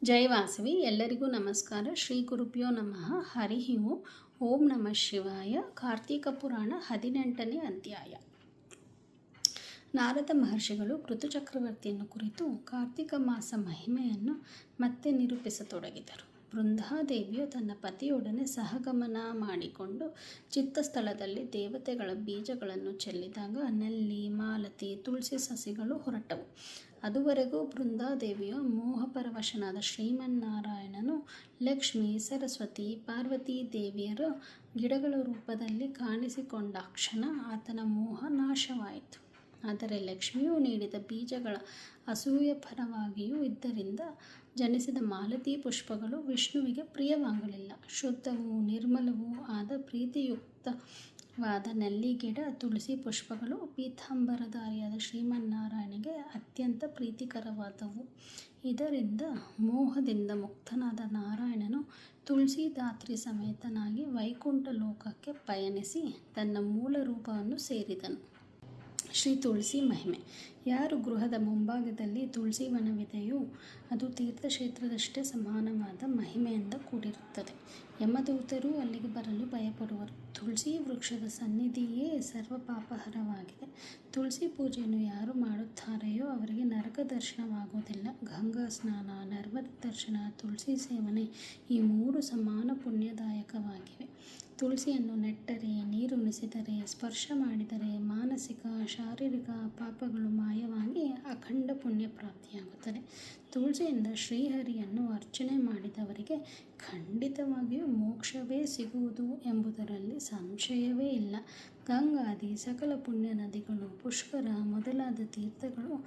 ಜೈ ವಾಸವಿ. ಎಲ್ಲರಿಗೂ ನಮಸ್ಕಾರ. ಶ್ರೀ ಗುರುಭ್ಯೋ ನಮಃ. ಹರಿ ಓಂ ನಮಃ ಶಿವಾಯ. ಕಾರ್ತೀಕ ಪುರಾಣ 18ನೇ ಅಧ್ಯಾಯ. ನಾರದ ಮಹರ್ಷಿಗಳು ಋತುಚಕ್ರವರ್ತಿಯನ್ನು ಕುರಿತು ಕಾರ್ತೀಕ ಮಾಸ ಮಹಿಮೆಯನ್ನು ಮತ್ತೆ ನಿರೂಪಿಸತೊಡಗಿದರು. ಬೃಂದಾದೇವಿಯು ತನ್ನ ಪತಿಯೊಡನೆ ಸಹಗಮನ ಮಾಡಿಕೊಂಡು ಚಿತ್ತಸ್ಥಳದಲ್ಲಿ ದೇವತೆಗಳ ಬೀಜಗಳನ್ನು ಚೆಲ್ಲಿದಾಗ ನಲ್ಲಿ, ಮಾಲತಿ, ತುಳಸಿ ಸಸಿಗಳು ಹೊರಟವು. ಅದುವರೆಗೂ ಬೃಂದಾದೇವಿಯು ಮೋಹಪರವಶನಾದ ಶ್ರೀಮನ್ನಾರಾಯಣನು ಲಕ್ಷ್ಮಿ, ಸರಸ್ವತಿ, ಪಾರ್ವತೀ ದೇವಿಯರ ಗಿಡಗಳ ರೂಪದಲ್ಲಿ ಕಾಣಿಸಿಕೊಂಡಾಕ್ಷಣ ಆತನ ಮೋಹ ನಾಶವಾಯಿತು. ಆದರೆ ಲಕ್ಷ್ಮಿಯು ನೀಡಿದ ಬೀಜಗಳ ಅಸೂಯೆಪರವಾಗಿಯೂ ಇದ್ದರಿಂದ ಜನಿಸಿದ ಮಾಲತಿ ಪುಷ್ಪಗಳು ವಿಷ್ಣುವಿಗೆ ಪ್ರಿಯವಾಗಲಿಲ್ಲ. ಶುದ್ಧವೂ ನಿರ್ಮಲವೂ ಆದ ಪ್ರೀತಿಯುಕ್ತವಾದ ನಲ್ಲಿ ಗಿಡ, ತುಳಸಿ ಪುಷ್ಪಗಳು ಪೀತಾಂಬರಧಾರಿಯಾದ ಶ್ರೀಮನ್ನಾರಾಯಣಿಗೆ ಅತ್ಯಂತ ಪ್ರೀತಿಕರವಾದವು. ಇದರಿಂದ ಮೋಹದಿಂದ ಮುಕ್ತನಾದ ನಾರಾಯಣನು ತುಳಸಿದಾತ್ರಿ ಸಮೇತನಾಗಿ ವೈಕುಂಠ ಲೋಕಕ್ಕೆ ಪಯಣಿಸಿ ತನ್ನ ಮೂಲ ರೂಪವನ್ನು ಸೇರಿದನು. ಶ್ರೀ ತುಳಸಿ ಮಹಿಮೆ. ಯಾರು ಗೃಹದ ಮುಂಭಾಗದಲ್ಲಿ ತುಳಸಿ ವನವಿದೆಯೋ ಅದು ತೀರ್ಥಕ್ಷೇತ್ರದಷ್ಟೇ ಸಮಾನವಾದ ಮಹಿಮೆಯಿಂದ ಕೂಡಿರುತ್ತದೆ. ಯಮದೂತರು ಅಲ್ಲಿಗೆ ಬರಲು ಭಯಪಡುವರು. ತುಳಸಿ ವೃಕ್ಷದ ಸನ್ನಿಧಿಯೇ ಸರ್ವ ಪಾಪಹರವಾಗಿದೆ. ತುಳಸಿ ಪೂಜೆಯನ್ನು ಯಾರು ಮಾಡುತ್ತಾರೆಯೋ ಅವರಿಗೆ ನರಕ ದರ್ಶನವಾಗುವುದಿಲ್ಲ. ಗಂಗಾ ಸ್ನಾನ, ನರ್ಮದ ದರ್ಶನ, ತುಳಸಿ ಸೇವನೆ ಈ ಮೂರು ಸಮಾನ ಪುಣ್ಯದಾಯಕವಾಗಿವೆ. ತುಳಸಿಯನ್ನು ನೆಟ್ಟರೆ, ನೀರುಣಿಸಿದರೆ, ಸ್ಪರ್ಶ ಮಾಡಿದರೆ ಮಾನಸಿಕ ಶಾರೀರಿಕ ಪಾಪಗಳು ಮಾಯವಾಗಿ ಅಖಂಡ ಪುಣ್ಯ ಪ್ರಾಪ್ತಿಯಾಗುತ್ತದೆ. ತುಳಸಿಯಿಂದ ಶ್ರೀಹರಿಯನ್ನು ಅರ್ಚನೆ ಮಾಡಿದವರಿಗೆ ಖಂಡಿತವಾಗಿಯೂ ಮೋಕ್ಷವೇ ಸಿಗುವುದು ಎಂಬುದರಲ್ಲಿ ಸಂಶಯವೇ ಇಲ್ಲ. ಗಂಗಾದಿ ಸಕಲ ಪುಣ್ಯ ನದಿಗಳು, ಪುಷ್ಕರ ಮೊದಲಾದ ತೀರ್ಥಗಳು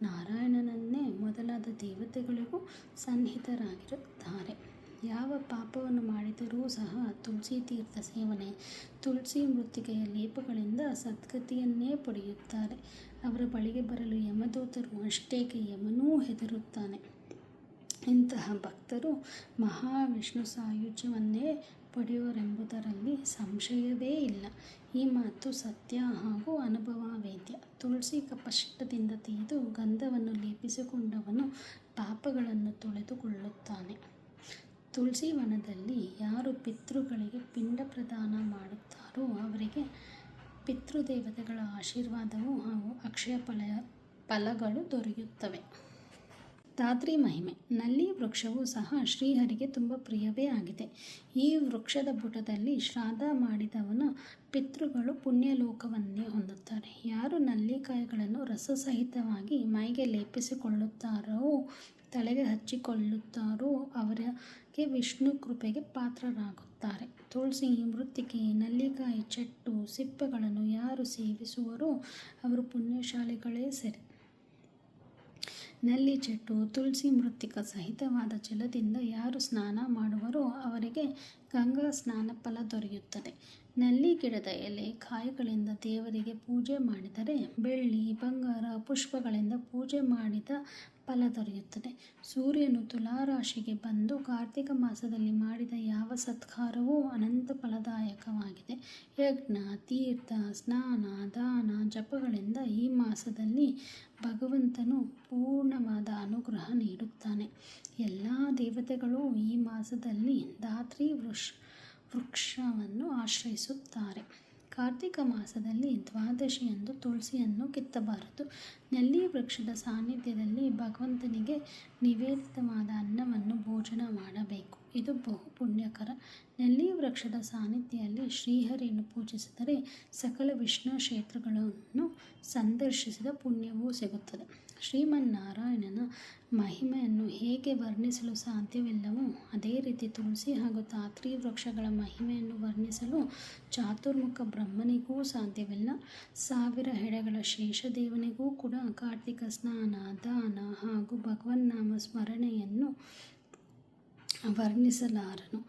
ನಾರಾಯಣನನ್ನೇ ಮೊದಲಾದ ದೇವತೆಗಳಿಗೂ ಸನ್ನಿಹಿತರಾಗಿರುತ್ತಾರೆ. ಯಾವ ಪಾಪವನ್ನು ಮಾಡಿದರೂ ಸಹ ತುಳಸಿ ತೀರ್ಥ ಸೇವನೆ, ತುಳಸಿ ಮೃತ್ತಿಕೆಯ ಲೇಪಗಳಿಂದ ಸದ್ಗತಿಯನ್ನೇ ಪಡೆಯುತ್ತಾರೆ. ಅವರ ಬಳಿಗೆ ಬರಲು ಯಮದೂತರು ಅಷ್ಟೇಕೆ ಯಮನೂ ಹೆದರುತ್ತಾನೆ. ಇಂತಹ ಭಕ್ತರು ಮಹಾವಿಷ್ಣು ಸಾಯುಜ್ಯವನ್ನೇ ಪಡೆಯುವರೆಂಬುದರಲ್ಲಿ ಸಂಶಯವೇ ಇಲ್ಲ. ಈ ಮಾತು ಸತ್ಯ ಹಾಗೂ ಅನುಭವವೇದ್ಯ. ತುಳಸಿ ಕಪಷ್ಟದಿಂದ ತೆಗೆದು ಗಂಧವನ್ನು ಲೇಪಿಸಿಕೊಂಡವನು ಪಾಪಗಳನ್ನು ತೊಳೆದುಕೊಳ್ಳುತ್ತಾನೆ. ತುಳಸಿ ವನದಲ್ಲಿ ಯಾರು ಪಿತೃಗಳಿಗೆ ಪಿಂಡ ಪ್ರದಾನ ಮಾಡುತ್ತಾರೋ ಅವರಿಗೆ ಪಿತೃದೇವತೆಗಳ ಆಶೀರ್ವಾದವು ಹಾಗೂ ಅಕ್ಷಯ ಫಲಗಳು ದೊರೆಯುತ್ತವೆ. ಧಾತ್ರಿ ಮಹಿಮೆ. ನಲ್ಲಿ ವೃಕ್ಷವು ಸಹ ಶ್ರೀಹರಿಗೆ ತುಂಬ ಪ್ರಿಯವೇ ಆಗಿದೆ. ಈ ವೃಕ್ಷದ ಬುಡದಲ್ಲಿ ಶ್ರಾದ್ದ ಮಾಡಿದವನ ಪಿತೃಗಳು ಪುಣ್ಯಲೋಕವನ್ನೇ ಹೊಂದುತ್ತಾರೆ. ಯಾರು ನಲ್ಲಿಕಾಯಿಗಳನ್ನು ರಸಸಹಿತವಾಗಿ ಮೈಗೆ ಲೇಪಿಸಿಕೊಳ್ಳುತ್ತಾರೋ, ತಲೆಗೆ ಹಚ್ಚಿಕೊಳ್ಳುತ್ತಾರೋ ಅವರಿಗೆ ವಿಷ್ಣು ಕೃಪೆಗೆ ಪಾತ್ರರಾಗುತ್ತಾರೆ. ತುಳಸಿ ಮೃತ್ತಿಕೆ, ನಲ್ಲಿಕಾಯಿ ಚೆಟ್ಟು, ಸಿಪ್ಪೆಗಳನ್ನು ಯಾರು ಸೇವಿಸುವರೋ ಅವರು ಪುಣ್ಯಶಾಲಿಗಳೇ ಸರಿ. ನಲ್ಲಿ ಚೆಟ್ಟು, ತುಳಸಿ ಮೃತ್ತಿಕ ಸಹಿತವಾದ ಜಲದಿಂದ ಯಾರು ಸ್ನಾನ ಮಾಡುವರೋ ಅವರಿಗೆ ಗಂಗಾ ಸ್ನಾನ ಫಲ ದೊರೆಯುತ್ತದೆ. ನಲ್ಲಿ ಗಿಡದ ಎಲೆ, ಕಾಯಿಗಳಿಂದ ದೇವರಿಗೆ ಪೂಜೆ ಮಾಡಿದರೆ ಬೆಳ್ಳಿ, ಬಂಗಾರ, ಪುಷ್ಪಗಳಿಂದ ಪೂಜೆ ಮಾಡಿದ ಫಲ ದೊರೆಯುತ್ತದೆ. ಸೂರ್ಯನು ತುಲಾರಾಶಿಗೆ ಬಂದು ಕಾರ್ತೀಕ ಮಾಸದಲ್ಲಿ ಮಾಡಿದ ಯಾವ ಸತ್ಕಾರವೂ ಅನಂತ ಫಲದಾಯಕವಾಗಿದೆ. ಯಜ್ಞ, ತೀರ್ಥ, ಸ್ನಾನ, ದಾನ, ಜಪಗಳಿಂದ ಈ ಮಾಸದಲ್ಲಿ ಭಗವಂತನು ಪೂರ್ಣವಾದ ಅನುಗ್ರಹ ನೀಡುತ್ತಾನೆ. ಎಲ್ಲ ದೇವತೆಗಳು ಈ ಮಾಸದಲ್ಲಿ ಧಾತ್ರಿ ವೃಕ್ಷವನ್ನು ಆಶ್ರಯಿಸುತ್ತಾರೆ. ಕಾರ್ತೀಕ ಮಾಸದಲ್ಲಿ ದ್ವಾದಶಿಯಂದು ತುಳಸಿಯನ್ನು ಕಿತ್ತಬಾರದು. ನಲ್ಲಿ ವೃಕ್ಷದ ಸಾನ್ನಿಧ್ಯದಲ್ಲಿ ಭಗವಂತನಿಗೆ ನಿವೇದಿತವಾದ ಅನ್ನವನ್ನು ಭೋಜನ ಮಾಡಬೇಕು. ಇದು ಬಹು ಪುಣ್ಯಕರ. ನಲ್ಲಿ ವೃಕ್ಷದ ಸಾನ್ನಿಧ್ಯದಲ್ಲಿ ಶ್ರೀಹರಿಯನ್ನು ಪೂಜಿಸಿದರೆ ಸಕಲ ವಿಷ್ಣು ಕ್ಷೇತ್ರಗಳನ್ನು ಸಂದರ್ಶಿಸಿದ ಪುಣ್ಯವೂ ಸಿಗುತ್ತದೆ. ಶ್ರೀಮನ್ನಾರಾಯಣನ ಮಹಿಮೆಯನ್ನು ಹೇಗೆ ವರ್ಣಿಸಲು ಸಾಧ್ಯವಿಲ್ಲವೋ ಅದೇ ರೀತಿ ತುಳಸಿ ಹಾಗೂ ಧಾತ್ರಿ ವೃಕ್ಷಗಳ ಮಹಿಮೆಯನ್ನು ವರ್ಣಿಸಲು ಚಾತುರ್ಮುಖ ಬ್ರಹ್ಮನಿಗೂ ಸಾಧ್ಯವಿಲ್ಲ. 1000 ಹೆಡೆಗಳ ಶೇಷದೇವನಿಗೂ ಕೂಡ ಕಾರ್ತೀಕ ಸ್ನಾನ, ದಾನ ಹಾಗೂ ಭಗವನ್ನಾಮ ಸ್ಮರಣೆಯನ್ನು ವರ್ಣಿಸಲಾರನು.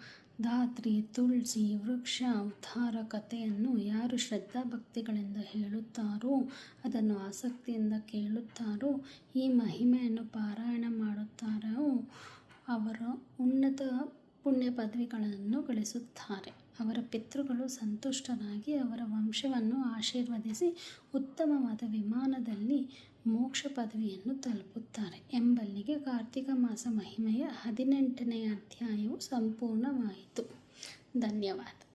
ಧಾತ್ರಿ, ತುಳಸಿ ವೃಕ್ಷ ಉದ್ಧಾರ ಕಥೆಯನ್ನು ಯಾರು ಶ್ರದ್ಧಾಭಕ್ತಿಗಳಿಂದ ಹೇಳುತ್ತಾರೋ, ಅದನ್ನು ಆಸಕ್ತಿಯಿಂದ ಕೇಳುತ್ತಾರೋ, ಈ ಮಹಿಮೆಯನ್ನು ಪಾರಾಯಣ ಮಾಡುತ್ತಾರೋ ಅವರು ಉನ್ನತ ಪುಣ್ಯ ಪದವಿಗಳನ್ನು ಗಳಿಸುತ್ತಾರೆ. ಅವರ ಪಿತೃಗಳು ಸಂತುಷ್ಟರಾಗಿ ಅವರ ವಂಶವನ್ನು ಆಶೀರ್ವದಿಸಿ ಉತ್ತಮವಾದ ವಿಮಾನದಲ್ಲಿ ಮೋಕ್ಷ ಪದವಿಯನ್ನು ತಲುಪುತ್ತಾರೆ ಎಂಬಲ್ಲಿಗೆ ಕಾರ್ತಿಕ ಮಾಸ ಮಹಿಮೆಯ 18ನೇ ಅಧ್ಯಾಯವು ಸಂಪೂರ್ಣವಾಯಿತು. ಧನ್ಯವಾದ.